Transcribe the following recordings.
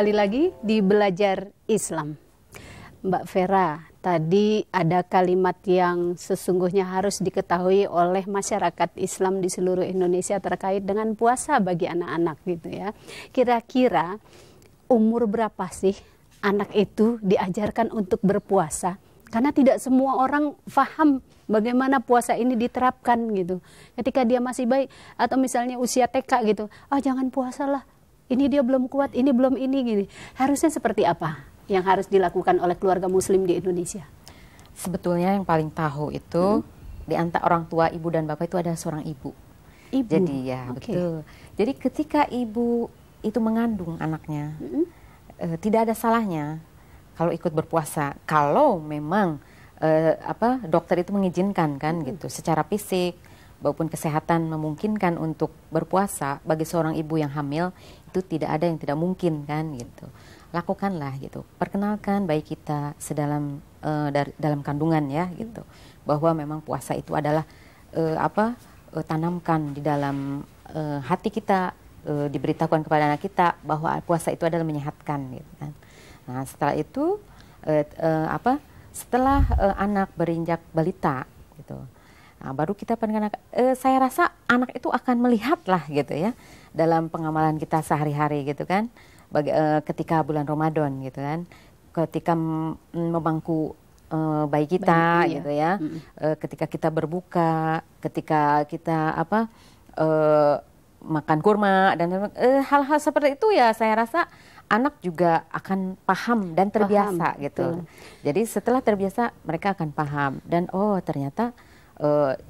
kembali lagi di Belajar Islam. Mbak Vera, tadi ada kalimat yang sesungguhnya harus diketahui oleh masyarakat Islam di seluruh Indonesia terkait dengan puasa bagi anak-anak gitu ya. Kira-kira umur berapa sih anak itu diajarkan untuk berpuasa? Karena tidak semua orang paham bagaimana puasa ini diterapkan gitu. Ketika dia masih bayi atau misalnya usia TK gitu, jangan puasalah. Ini dia belum kuat, ini belum ini gini. Harusnya seperti apa yang harus dilakukan oleh keluarga muslim di Indonesia? Sebetulnya yang paling tahu itu di antara orang tua, ibu dan bapak itu adalah seorang ibu. Jadi ya betul. Jadi ketika ibu itu mengandung anaknya, tidak ada salahnya kalau ikut berpuasa. Kalau memang dokter itu mengizinkan kan gitu, secara fisik maupun kesehatan memungkinkan untuk berpuasa bagi seorang ibu yang hamil, itu tidak ada yang tidak mungkin kan gitu. Lakukanlah gitu, perkenalkan bayi kita dalam kandungan ya gitu, bahwa memang puasa itu adalah tanamkan di dalam hati kita, diberitahukan kepada anak kita bahwa puasa itu adalah menyehatkan gitu kan. Nah setelah itu setelah anak berinjak balita gitu, nah, baru kita perkenalkan. Saya rasa anak itu akan melihat lah gitu ya dalam pengamalan kita sehari-hari gitu kan. Ketika bulan Ramadan gitu kan, ketika memangku bayi kita gitu ya, ketika kita berbuka, ketika kita makan kurma dan hal-hal seperti itu ya, saya rasa anak juga akan paham dan terbiasa gitu. Jadi setelah terbiasa mereka akan paham dan ternyata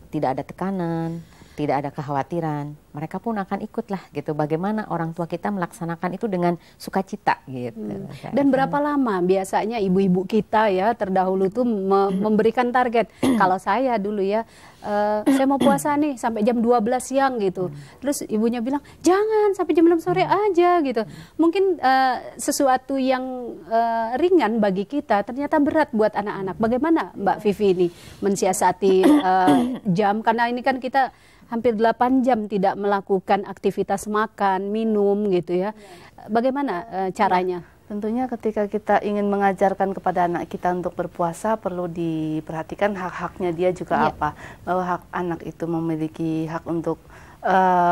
tidak ada tekanan, tidak ada kekhawatiran, mereka pun akan ikutlah gitu. Bagaimana orang tua kita melaksanakan itu dengan sukacita gitu. Dan berapa lama biasanya ibu-ibu kita ya terdahulu tuh memberikan target. Kalau saya dulu ya, saya mau puasa nih sampai jam 12 siang gitu. Terus ibunya bilang, jangan sampai jam 6 sore aja gitu. Mungkin sesuatu yang ringan bagi kita ternyata berat buat anak-anak. Bagaimana Mbak Vivi ini mensiasati jam? Karena ini kan kita hampir 8 jam tidak melakukan aktivitas makan, minum gitu ya. Bagaimana caranya? Tentunya ketika kita ingin mengajarkan kepada anak kita untuk berpuasa, perlu diperhatikan hak-haknya dia juga apa. Bahwa hak anak itu memiliki hak untuk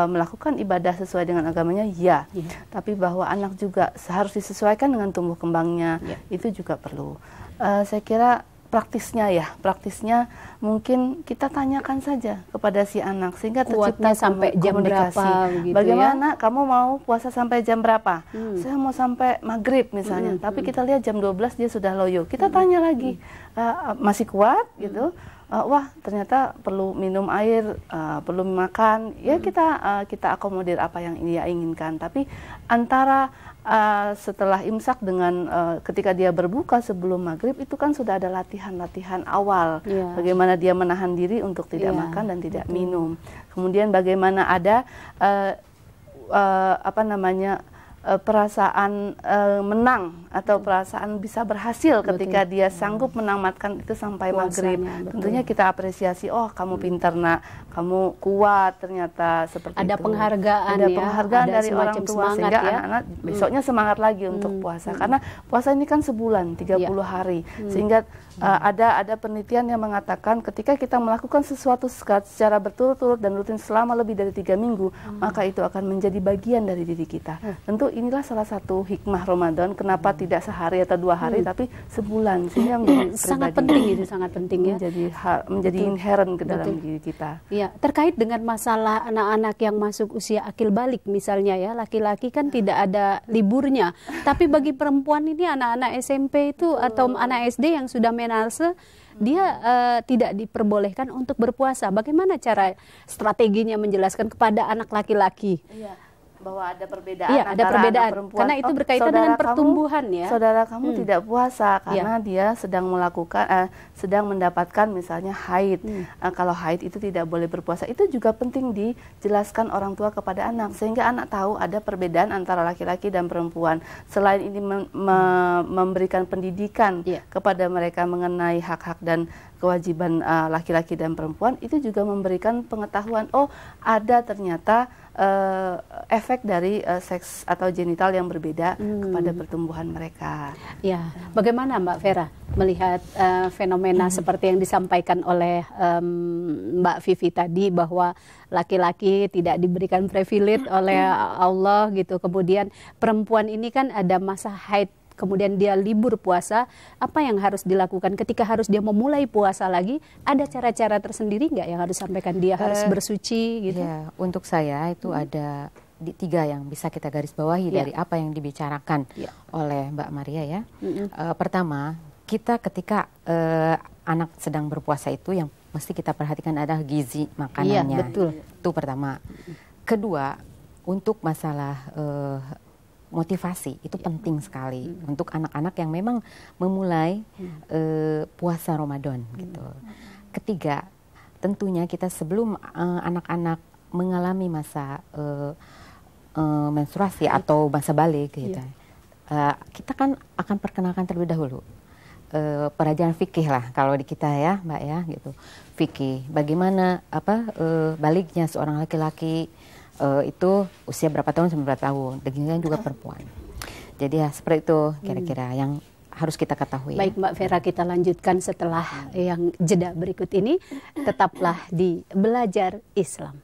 melakukan ibadah sesuai dengan agamanya, tapi bahwa anak juga harus disesuaikan dengan tumbuh kembangnya, itu juga perlu. Saya kira praktisnya mungkin kita tanyakan saja kepada si anak sehingga tercipta sampai jam berapa gitu. Bagaimana kamu mau puasa sampai jam berapa? Saya mau sampai maghrib misalnya, tapi kita lihat jam 12 dia sudah loyo. Kita tanya lagi, masih kuat gitu? Wah ternyata perlu minum air, perlu makan. Ya kita akomodir apa yang dia inginkan. Tapi antara setelah imsak dengan ketika dia berbuka sebelum maghrib itu kan sudah ada latihan-latihan awal, bagaimana dia menahan diri untuk tidak makan dan tidak minum. Kemudian bagaimana ada perasaan menang atau perasaan bisa berhasil ketika dia sanggup menamatkan itu sampai maghrib. Tentunya kita apresiasi, kamu pintar nak, kamu kuat ternyata, seperti ada itu. penghargaan, ada penghargaan ada dari orang tua sehingga anak-anak besoknya semangat lagi untuk puasa. Karena puasa ini kan sebulan, 30 hari. Sehingga ada penelitian yang mengatakan ketika kita melakukan sesuatu secara berturut-turut dan rutin selama lebih dari 3 minggu, maka itu akan menjadi bagian dari diri kita. Tentu inilah salah satu hikmah Ramadan, kenapa tidak sehari atau 2 hari tapi sebulan, sehingga sangat penting itu, sangat penting ya, menjadi inherent ke dalam diri kita. Ya, terkait dengan masalah anak-anak yang masuk usia akil balik misalnya ya, laki-laki kan tidak ada liburnya, tapi bagi perempuan ini anak-anak SMP itu atau anak SD yang sudah menarse, dia tidak diperbolehkan untuk berpuasa. Bagaimana cara strateginya menjelaskan kepada anak laki-laki? Bahwa ada perbedaan ada perbedaan anak perempuan. Karena itu berkaitan dengan pertumbuhan ya. Saudara kamu tidak puasa karena dia sedang sedang mendapatkan misalnya haid. Kalau haid itu tidak boleh berpuasa. Itu juga penting dijelaskan orang tua kepada anak sehingga anak tahu ada perbedaan antara laki-laki dan perempuan. Selain ini memberikan pendidikan kepada mereka mengenai hak-hak dan kewajiban laki-laki dan perempuan, itu juga memberikan pengetahuan, oh ada ternyata efek dari seks atau genital yang berbeda kepada pertumbuhan mereka. Ya, bagaimana Mbak Vera melihat fenomena seperti yang disampaikan oleh Mbak Vivi tadi, bahwa laki-laki tidak diberikan privilege oleh Allah gitu, kemudian perempuan ini kan ada masa haid, kemudian dia libur puasa, apa yang harus dilakukan ketika harus dia memulai puasa lagi? Ada cara-cara tersendiri nggak yang harus sampaikan? Dia harus bersuci gitu? Ya, untuk saya itu ada 3 yang bisa kita garis bawahi dari apa yang dibicarakan oleh Mbak Maria ya. Pertama, kita ketika anak sedang berpuasa itu yang mesti kita perhatikan adalah gizi makanannya. Betul. Itu pertama. Kedua, untuk masalah motivasi itu penting sekali untuk anak-anak yang memang memulai puasa Ramadan gitu. Ketiga, tentunya kita sebelum anak-anak mengalami masa menstruasi atau masa balik gitu, kita kan akan perkenalkan terlebih dahulu pelajaran fikih lah kalau di kita ya Mbak ya gitu. Fikih bagaimana baliknya seorang laki-laki itu usia berapa tahun sampai berapa tahun, demikian juga perempuan. Jadi ya seperti itu kira-kira yang harus kita ketahui. Baik Mbak Vera, kita lanjutkan setelah yang jeda berikut ini. Tetaplah di Belajar Islam.